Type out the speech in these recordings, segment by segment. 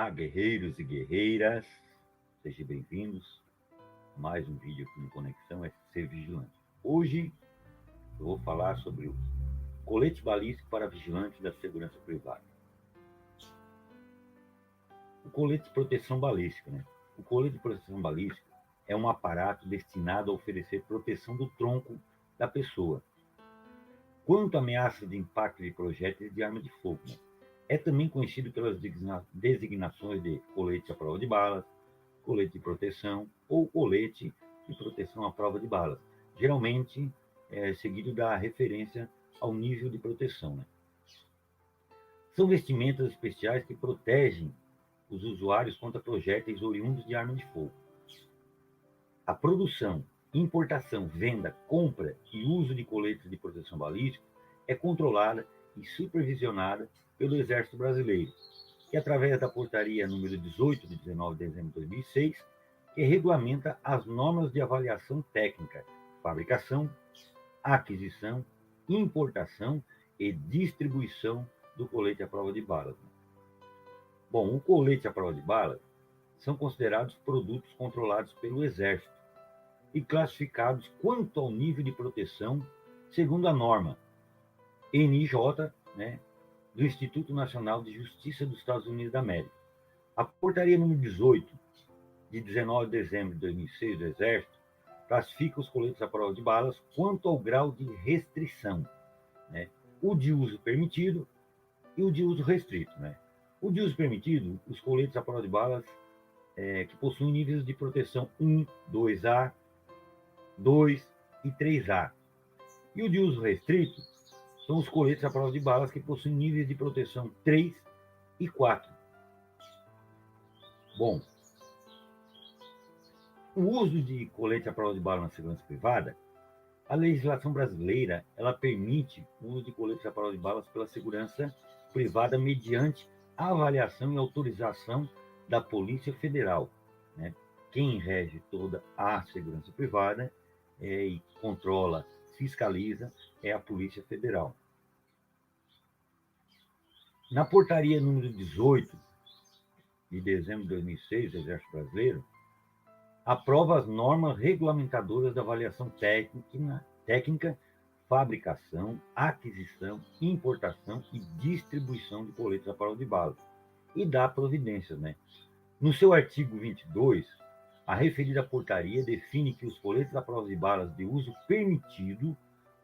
Olá, guerreiros e guerreiras, sejam bem-vindos a mais um vídeo aqui no Conexão SC Vigilante. Hoje eu vou falar sobre o colete balístico para vigilantes da segurança privada. O colete de proteção balística, O colete de proteção balística é um aparato destinado a oferecer proteção do tronco da pessoa quanto à ameaça de impacto de projéteis de arma de fogo. É também conhecido pelas designações de colete à prova de balas, colete de proteção ou colete de proteção à prova de balas. Geralmente é seguido da referência ao nível de proteção. São vestimentas especiais que protegem os usuários contra projéteis oriundos de arma de fogo. A produção, importação, venda, compra e uso de coletes de proteção balística é controlada e supervisionada pelo Exército Brasileiro, que através da portaria número 18, de 19 de dezembro de 2006, que regulamenta as normas de avaliação técnica, fabricação, aquisição, importação e distribuição do colete à prova de balas. Bom, o colete à prova de balas são considerados produtos controlados pelo Exército e classificados quanto ao nível de proteção segundo a norma NIJ, do Instituto Nacional de Justiça dos Estados Unidos da América. A portaria número 18, de 19 de dezembro de 2006 do Exército, classifica os coletes à prova de balas quanto ao grau de restrição, o de uso permitido e o de uso restrito. O de uso permitido, os coletes à prova de balas que possuem níveis de proteção 1, 2A, 2 e 3A. E o de uso restrito são os coletes à prova de balas que possuem níveis de proteção 3 e 4. Bom, o uso de colete à prova de bala na segurança privada, a legislação brasileira, ela permite o uso de coletes à prova de balas pela segurança privada mediante a avaliação e autorização da Polícia Federal. Quem rege toda a segurança privada e controla, fiscaliza, é a Polícia Federal. Na portaria número 18, de dezembro de 2006, do Exército Brasileiro, aprova as normas regulamentadoras da avaliação técnica, fabricação, aquisição, importação e distribuição de coletes à prova de balas e dá providências. No seu artigo 22, a referida portaria define que os coletes à prova de balas de uso permitido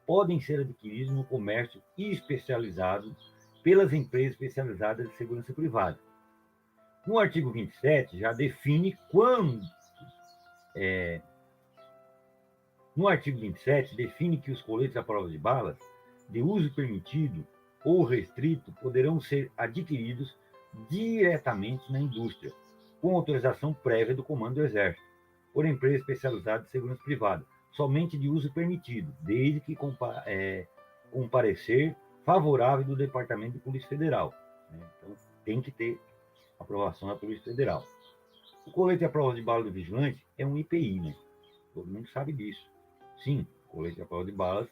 podem ser adquiridos no comércio especializado pelas empresas especializadas de segurança privada. No artigo 27, já define quando... No artigo 27, define que os coletes à prova de balas de uso permitido ou restrito poderão ser adquiridos diretamente na indústria, com autorização prévia do Comando do Exército, por empresa especializada de segurança privada, somente de uso permitido, desde que com parecer favorável do Departamento de Polícia Federal. Então, tem que ter aprovação da Polícia Federal. O colete à prova de bala do vigilante é um IPI, Todo mundo sabe disso. Sim, colete à prova de balas,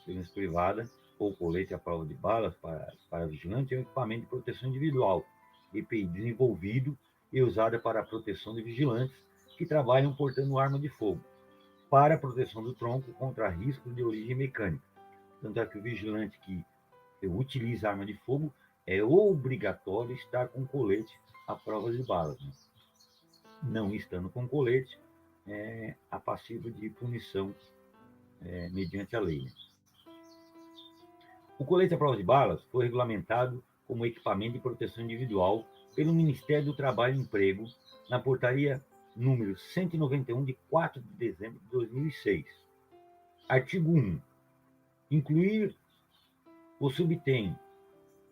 segurança privada, ou colete à prova de balas para vigilante é um equipamento de proteção individual, EPI, desenvolvido e usado para a proteção de vigilantes que trabalham portando arma de fogo, para a proteção do tronco contra riscos de origem mecânica. Tanto é que o vigilante que utiliza arma de fogo é obrigatório estar com colete à prova de balas. Não estando com colete, é passível de punição mediante a lei. O colete à prova de balas foi regulamentado como equipamento de proteção individual pelo Ministério do Trabalho e Emprego na portaria número 191, de 4 de dezembro de 2006. Artigo 1. Incluir o subtem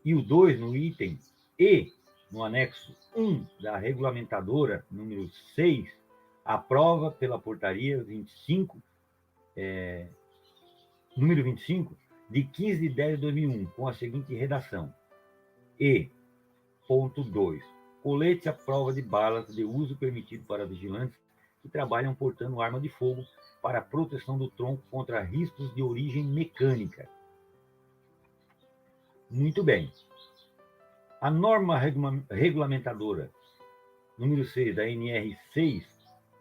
e o 2 no item E, no anexo 1 da regulamentadora número 6, aprova pela portaria 25, número 25, de 15 de 10 de 2001, com a seguinte redação. E, ponto 2. Colete à prova de balas de uso permitido para vigilantes que trabalham portando arma de fogo para a proteção do tronco contra riscos de origem mecânica. Muito bem. A norma regulamentadora número 6 da NR6,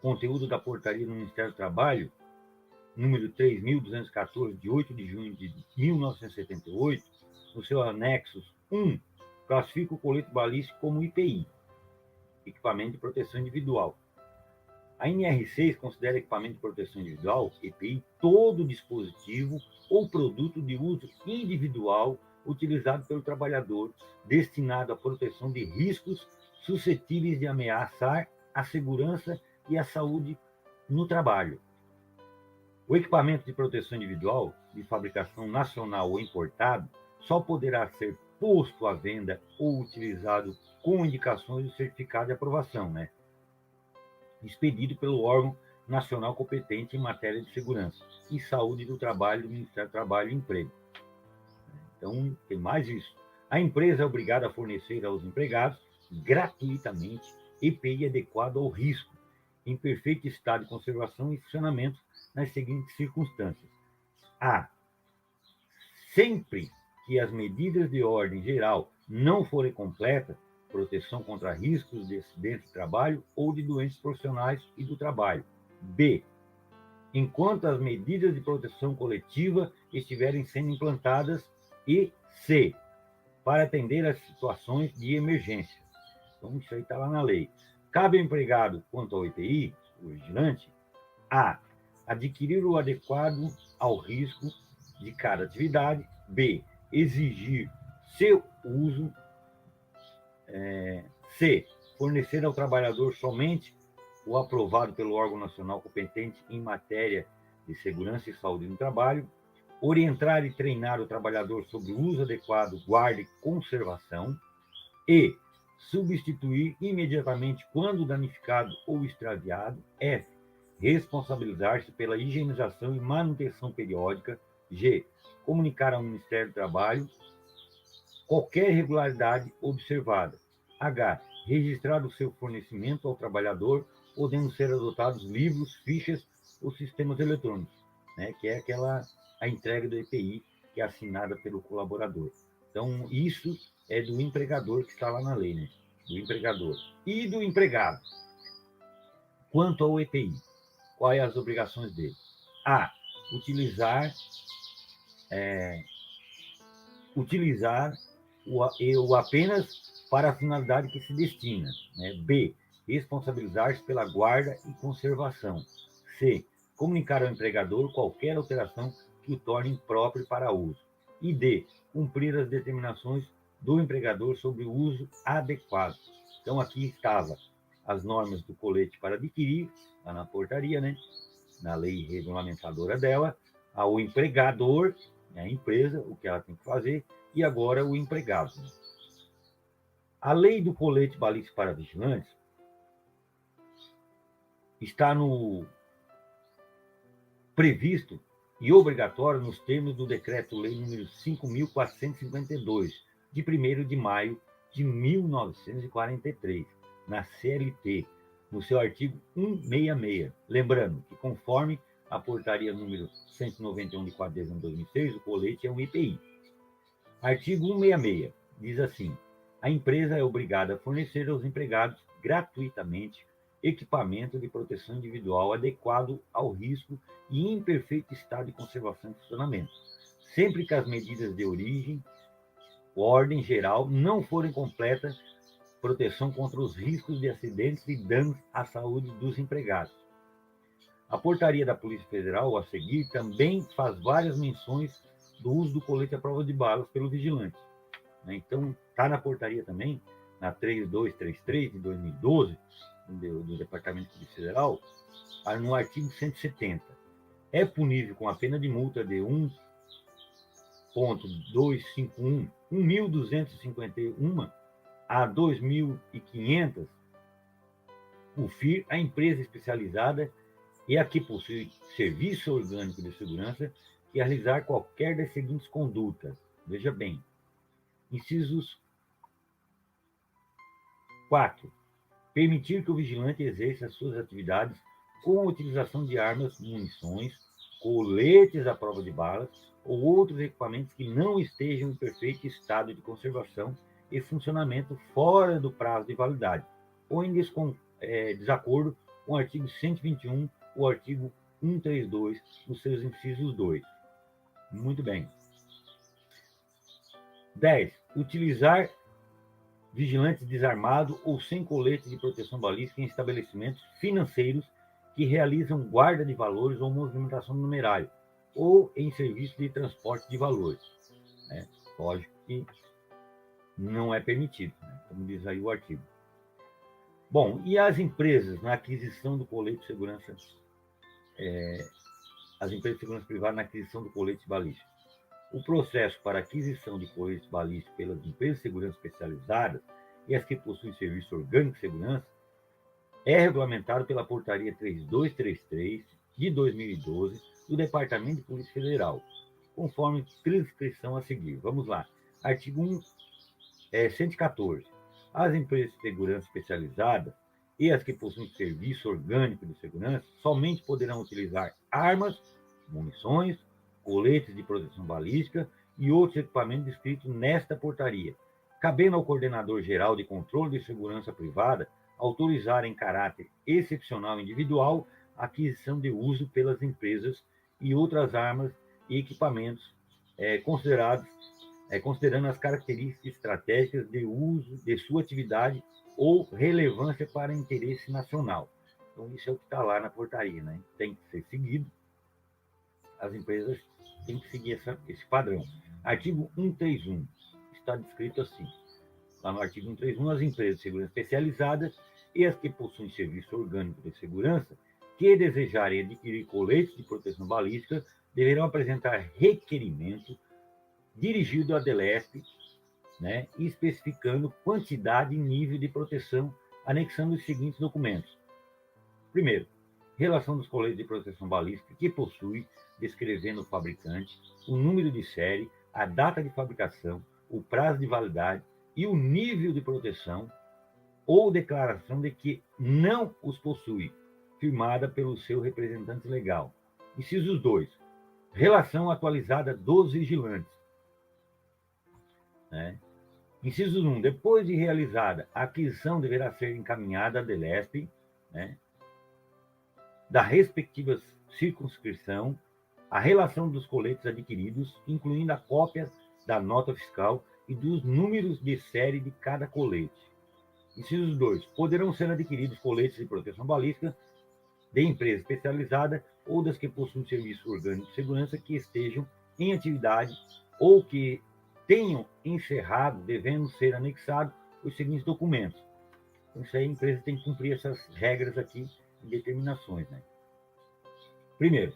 conteúdo da portaria do Ministério do Trabalho, número 3.214, de 8 de junho de 1978, no seu anexo 1, classifica o colete balístico como IPI, equipamento de proteção individual. A NR6 considera equipamento de proteção individual, EPI, todo dispositivo ou produto de uso individual utilizado pelo trabalhador, destinado à proteção de riscos suscetíveis de ameaçar a segurança e a saúde no trabalho. O equipamento de proteção individual, de fabricação nacional ou importado, só poderá ser posto à venda ou utilizado com indicações do certificado de aprovação, expedido pelo órgão nacional competente em matéria de segurança e saúde do trabalho do Ministério do Trabalho e Emprego. Então, tem mais isso. A empresa é obrigada a fornecer aos empregados, gratuitamente, EPI adequado ao risco, em perfeito estado de conservação e funcionamento, nas seguintes circunstâncias. A. Sempre que as medidas de ordem geral não forem completas, proteção contra riscos de acidente de trabalho ou de doenças profissionais e do trabalho. B. Enquanto as medidas de proteção coletiva estiverem sendo implantadas. E C. Para atender às situações de emergência. Então, isso aí está lá na lei. Cabe ao empregado, quanto ao EPI, o vigilante, A. Adquirir o adequado ao risco de cada atividade. B. Exigir seu uso. C. Fornecer ao trabalhador somente o aprovado pelo órgão nacional competente em matéria de segurança e saúde no trabalho. Orientar e treinar o trabalhador sobre o uso adequado, guarda e conservação. E. Substituir imediatamente quando danificado ou extraviado. F. Responsabilizar-se pela higienização e manutenção periódica. G. Comunicar ao Ministério do Trabalho qualquer irregularidade observada. H. Registrar o seu fornecimento ao trabalhador, podendo ser adotados livros, fichas ou sistemas eletrônicos, que é a entrega do EPI, que é assinada pelo colaborador. Então, isso é do empregador, que está lá na lei, do empregador. E do empregado. Quanto ao EPI, quais as obrigações dele? A. Utilizar o apenas para a finalidade que se destina. B. Responsabilizar-se pela guarda e conservação. C. Comunicar ao empregador qualquer alteração que o torne impróprio para uso. E D. Cumprir as determinações do empregador sobre o uso adequado. Então, aqui estava as normas do colete para adquirir, lá na portaria, na lei regulamentadora dela, ao empregador, a empresa, o que ela tem que fazer, e agora o empregado. A lei do colete balístico para vigilantes está previsto e obrigatório nos termos do Decreto-Lei número 5.452, de 1º de maio de 1943, na CLT, no seu artigo 166. Lembrando que, conforme a portaria número 191 de 4 de dezembro de 2006, o colete é um IPI. Artigo 166 diz assim: a empresa é obrigada a fornecer aos empregados gratuitamente equipamento de proteção individual adequado ao risco e em perfeito estado de conservação e funcionamento, sempre que as medidas de ordem geral não forem completas, proteção contra os riscos de acidentes e danos à saúde dos empregados. A portaria da Polícia Federal, a seguir, também faz várias menções do uso do colete à prova de balas pelo vigilante. Então, está na portaria também, na 3233 de 2012, do Departamento de Polícia Federal, no artigo 170. É punível com a pena de multa de 1.251 a 2.500 o FIR, a empresa especializada e a que possui serviço orgânico de segurança que realizar qualquer das seguintes condutas. Veja bem. Incisos 4. Permitir que o vigilante exerça as suas atividades com a utilização de armas, munições, coletes à prova de balas ou outros equipamentos que não estejam em perfeito estado de conservação e funcionamento fora do prazo de validade. ou em desacordo com o artigo 121, o artigo 132, nos seus incisos 2. Muito bem. 10. Utilizar vigilante desarmado ou sem colete de proteção balística em estabelecimentos financeiros que realizam guarda de valores ou movimentação do numerário, ou em serviço de transporte de valores. Né? Lógico que não é permitido, né? Como diz aí o artigo. Bom, e as empresas na aquisição do colete de segurança, as empresas de segurança privada na aquisição do colete balístico? O processo para aquisição de coletes balísticos pelas empresas de segurança especializadas e as que possuem serviço orgânico de segurança é regulamentado pela Portaria 3233 de 2012 do Departamento de Polícia Federal, conforme transcrição a seguir. Vamos lá. Artigo 114. As empresas de segurança especializadas e as que possuem serviço orgânico de segurança somente poderão utilizar armas, munições, coletes de proteção balística e outros equipamentos descritos nesta portaria, cabendo ao Coordenador Geral de Controle de Segurança Privada autorizar em caráter excepcional individual a aquisição de uso pelas empresas e outras armas e equipamentos considerando as características estratégicas de uso de sua atividade ou relevância para interesse nacional. Então, isso é o que está lá na portaria, né? Tem que ser seguido. As empresas têm que seguir esse padrão. Artigo 131 está descrito assim. Lá no artigo 131, as empresas de segurança especializadas e as que possuem serviço orgânico de segurança que desejarem adquirir coletes de proteção balística deverão apresentar requerimento dirigido à DELESP, né, especificando quantidade e nível de proteção, anexando os seguintes documentos. Primeiro, relação dos coletes de proteção balística que possui, descrevendo o fabricante, o número de série, a data de fabricação, o prazo de validade e o nível de proteção ou declaração de que não os possui, firmada pelo seu representante legal. Inciso 2. Relação atualizada dos vigilantes. Né? Inciso 1. Depois de realizada, a aquisição deverá ser encaminhada à DELESP, né, da respectiva circunscrição, a relação dos coletes adquiridos, incluindo a cópia da nota fiscal e dos números de série de cada colete. Inciso 2. Poderão ser adquiridos coletes de proteção balística de empresa especializada ou das que possuem serviço orgânico de segurança que estejam em atividade ou que tenham encerrado, devendo ser anexados os seguintes documentos. Então, isso aí a empresa tem que cumprir essas regras aqui e determinações, né? Primeiro,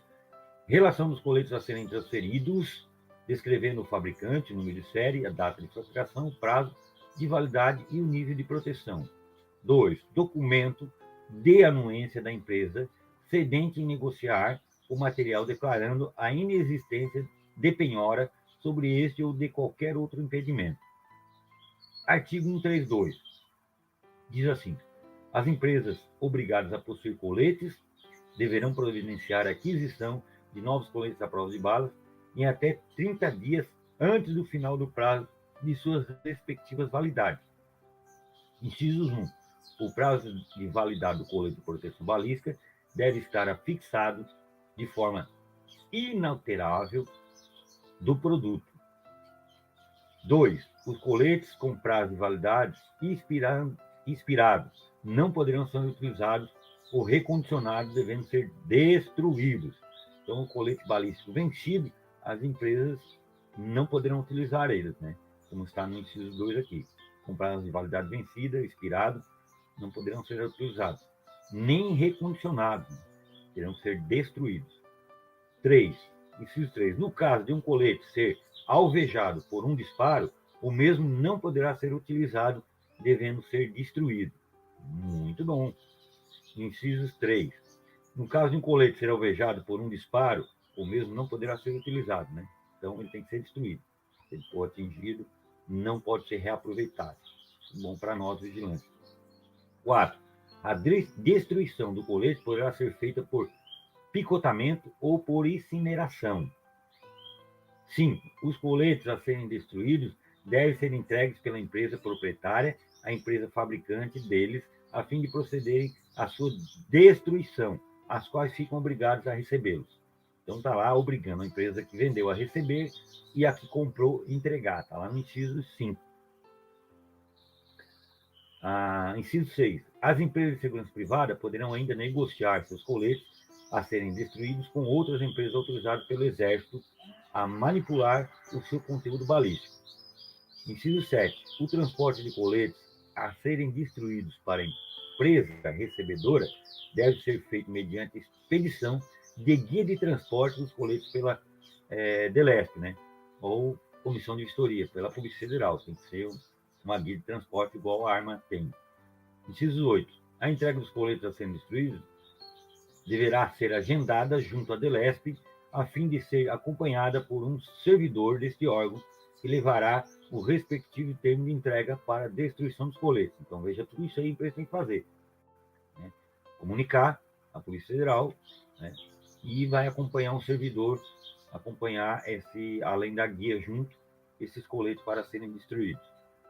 relação dos coletes a serem transferidos, descrevendo o fabricante, o número de série, a data de fabricação, o prazo de validade e o nível de proteção. 2. Documento de anuência da empresa cedente em negociar o material declarando a inexistência de penhora sobre este ou de qualquer outro impedimento. Artigo 132. Diz assim: as empresas obrigadas a possuir coletes deverão providenciar a aquisição de novos coletes à prova de balas em até 30 dias antes do final do prazo de suas respectivas validades. Incisos 1. O prazo de validade do colete de proteção balística deve estar afixado de forma inalterável do produto. 2. Os coletes com prazo de validade expirados não poderão ser utilizados ou recondicionados, devendo ser destruídos. Então, o colete balístico vencido, as empresas não poderão utilizar eles, né? Como está no inciso 2 aqui. Com prazo de validade vencida, expirado, não poderão ser utilizados. Nem recondicionados, né? Terão que ser destruídos. 3. Inciso 3. No caso de um colete ser alvejado por um disparo, o mesmo não poderá ser utilizado, devendo ser destruído. Muito bom. Incisos 3. No caso de um colete ser alvejado por um disparo, o mesmo não poderá ser utilizado, né? Então, ele tem que ser destruído. Se ele for atingido, não pode ser reaproveitado. Bom para nós, vigilantes. 4. A destruição do colete poderá ser feita por picotamento ou por incineração. 5. Os coletes a serem destruídos devem ser entregues pela empresa proprietária à empresa fabricante deles a fim de procederem à sua destruição, as quais ficam obrigados a recebê-los. Então está lá obrigando a empresa que vendeu a receber e a que comprou a entregar. Está lá no inciso 5. Inciso 6. As empresas de segurança privada poderão ainda negociar seus coletes a serem destruídos com outras empresas autorizadas pelo Exército a manipular o seu conteúdo balístico. Inciso 7. O transporte de coletes a serem destruídos para a empresa recebedora deve ser feito mediante expedição de guia de transporte dos coletes pela DELESP, né? Ou Comissão de Vistoria, pela Polícia Federal. Tem que ser uma guia de transporte igual a arma tem. Inciso 8. A entrega dos coletes a serem destruídos deverá ser agendada junto à DELESP, a fim de ser acompanhada por um servidor deste órgão, que levará o respectivo termo de entrega para a destruição dos coletes. Então, veja, tudo isso aí a empresa tem que fazer. Né? Comunicar à Polícia Federal, né? E vai acompanhar um servidor, acompanhar, além da guia junto, esses coletes para serem destruídos.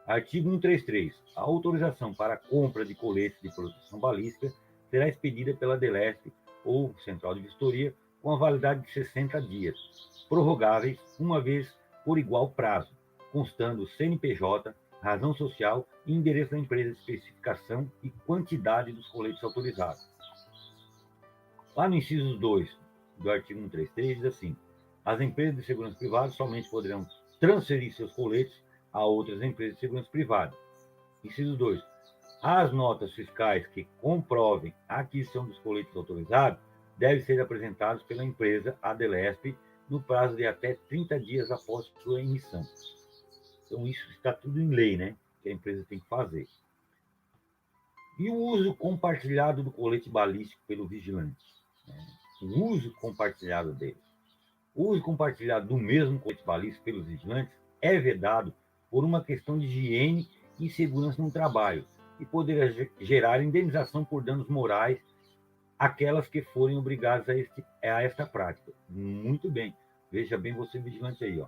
Artigo 133. A autorização para a compra de coletes de proteção balística será expedida pela DELESP ou Central de Vistoria com a validade de 60 dias, prorrogáveis uma vez por igual prazo, constando CNPJ, razão social e endereço da empresa, especificação e quantidade dos coletes autorizados. Lá no inciso 2 do artigo 133 diz assim: as empresas de segurança privada somente poderão transferir seus coletes a outras empresas de segurança privada. Inciso 2. As notas fiscais que comprovem a aquisição dos coletes autorizados devem ser apresentadas pela empresa à DELESP no prazo de até 30 dias após sua emissão. Então, isso está tudo em lei, né? Que a empresa tem que fazer. E o uso compartilhado do colete balístico pelo vigilante? O uso compartilhado dele. O uso compartilhado do mesmo colete balístico pelos vigilantes é vedado por uma questão de higiene e segurança no trabalho e poderá gerar indenização por danos morais aquelas que forem obrigadas a esta prática. Muito bem. Veja bem você, vigilante, aí. Ó.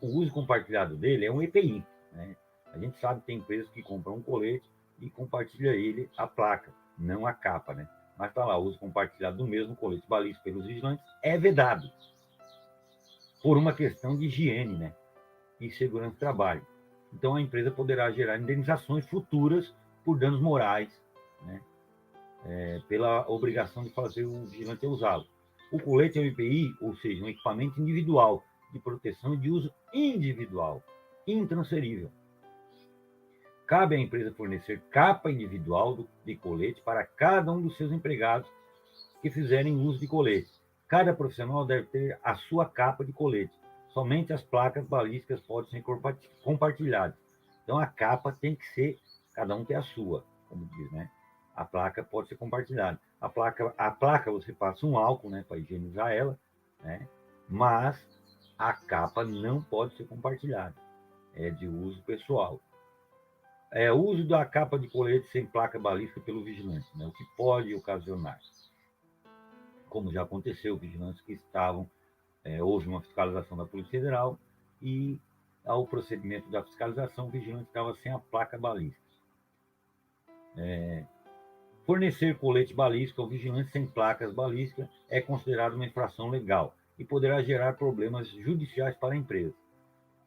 O uso compartilhado dele é um EPI. Né? A gente sabe que tem empresas que compram um colete e compartilha ele a placa, não a capa. Né? Mas está lá, o uso compartilhado do mesmo colete balístico pelos vigilantes é vedado por uma questão de higiene, né? E segurança do trabalho. Então, a empresa poderá gerar indenizações futuras por danos morais, né? Pela obrigação de fazer o vigilante usá-lo. O colete é um EPI, ou seja, um equipamento individual de proteção e de uso individual, intransferível. Cabe à empresa fornecer capa individual de colete para cada um dos seus empregados que fizerem uso de colete. Cada profissional deve ter a sua capa de colete. Somente as placas balísticas podem ser compartilhadas. Então, a capa tem que ser, cada um tem a sua, como diz, né? A placa pode ser compartilhada. A placa você passa um álcool, né, para higienizar ela, né? Mas a capa não pode ser compartilhada. É de uso pessoal. O uso da capa de colete sem placa balística pelo vigilante, né? O que pode ocasionar, como já aconteceu, vigilantes que estavam, houve uma fiscalização da Polícia Federal e, ao procedimento da fiscalização, o vigilante estava sem a placa balística. Fornecer colete balístico ao vigilante sem placas balísticas é considerado uma infração legal e poderá gerar problemas judiciais para a empresa.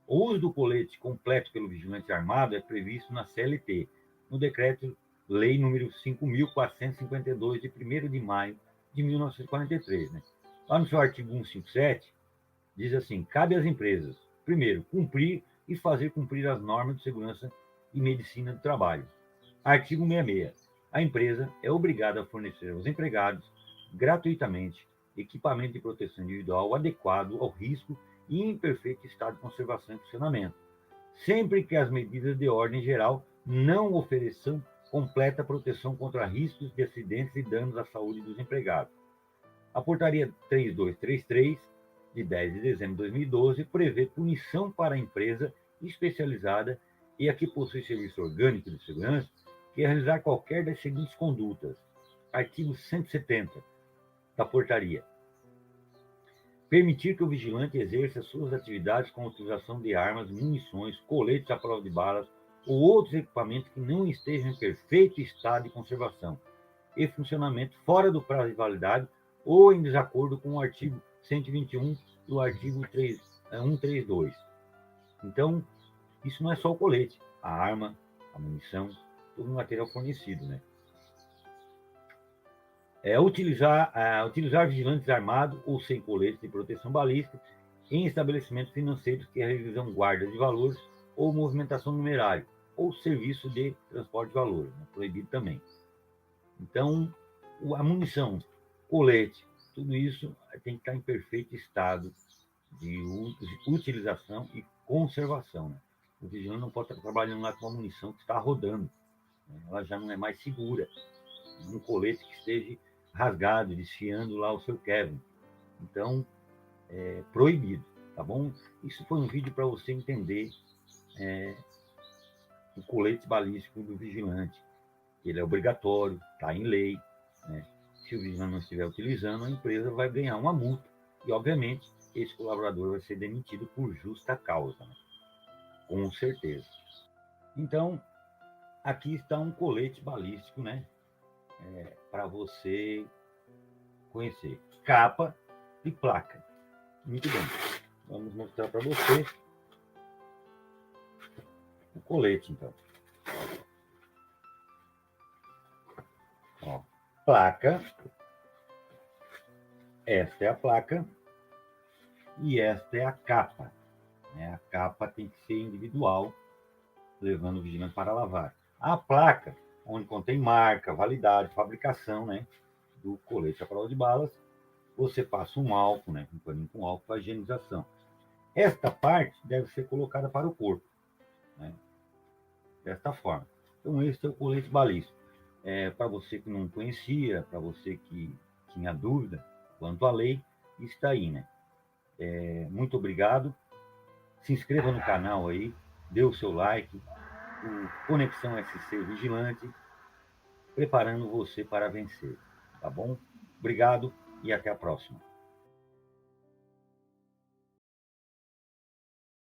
O uso do colete completo pelo vigilante armado é previsto na CLT, no Decreto-Lei nº 5.452, de 1º de maio de 1943. Né? Lá no seu artigo 157, diz assim: cabe às empresas, primeiro, cumprir e fazer cumprir as normas de segurança e medicina do trabalho. Artigo 66. A empresa é obrigada a fornecer aos empregados, gratuitamente, equipamento de proteção individual adequado ao risco e em perfeito estado de conservação e funcionamento, sempre que as medidas de ordem geral não ofereçam completa proteção contra riscos de acidentes e danos à saúde dos empregados. A Portaria 3233, de 10 de dezembro de 2012, prevê punição para a empresa especializada e a que possui serviço orgânico de segurança que realizar qualquer das seguintes condutas. Artigo 170 da Portaria. Permitir que o vigilante exerça suas atividades com utilização de armas, munições, coletes à prova de balas ou outros equipamentos que não estejam em perfeito estado de conservação e funcionamento fora do prazo de validade ou em desacordo com o artigo 121 do artigo 132. Então, isso não é só o colete, a arma, a munição, todo o material fornecido, né? Utilizar vigilantes armados ou sem colete de proteção balística em estabelecimentos financeiros que realizam guarda de valores ou movimentação numerária, ou serviço de transporte de valores, né? Proibido também. Então, a munição, colete, tudo isso tem que estar em perfeito estado de utilização e conservação, né? O vigilante não pode estar trabalhando lá com a munição que está rodando, né? Ela já não é mais segura. Um colete que esteja rasgado, desfiando lá o seu Kevin. Então, é proibido, tá bom? Isso foi um vídeo para você entender o colete balístico do vigilante. Ele é obrigatório, está em lei, né? Se o vigilante não estiver utilizando, a empresa vai ganhar uma multa e, obviamente, esse colaborador vai ser demitido por justa causa, né? Com certeza. Então, aqui está um colete balístico, né? Para você conhecer. Capa e placa. Muito bem. Vamos mostrar para você o colete, então. Ó, placa. Esta é a placa. E esta é a capa. A capa tem que ser individual, levando o vigilante para lavar. A placa, onde contém marca, validade, fabricação, né, do colete à prova de balas, você passa um álcool, né, um paninho com álcool para higienização. Esta parte deve ser colocada para o corpo, né, desta forma. Então, esse é o colete balístico. Para você que não conhecia, para você que tinha dúvida quanto à lei, está aí, né? Muito obrigado. Se inscreva no canal aí, dê o seu like. O Conexão SC Vigilante, preparando você para vencer. Tá bom? Obrigado e até a próxima.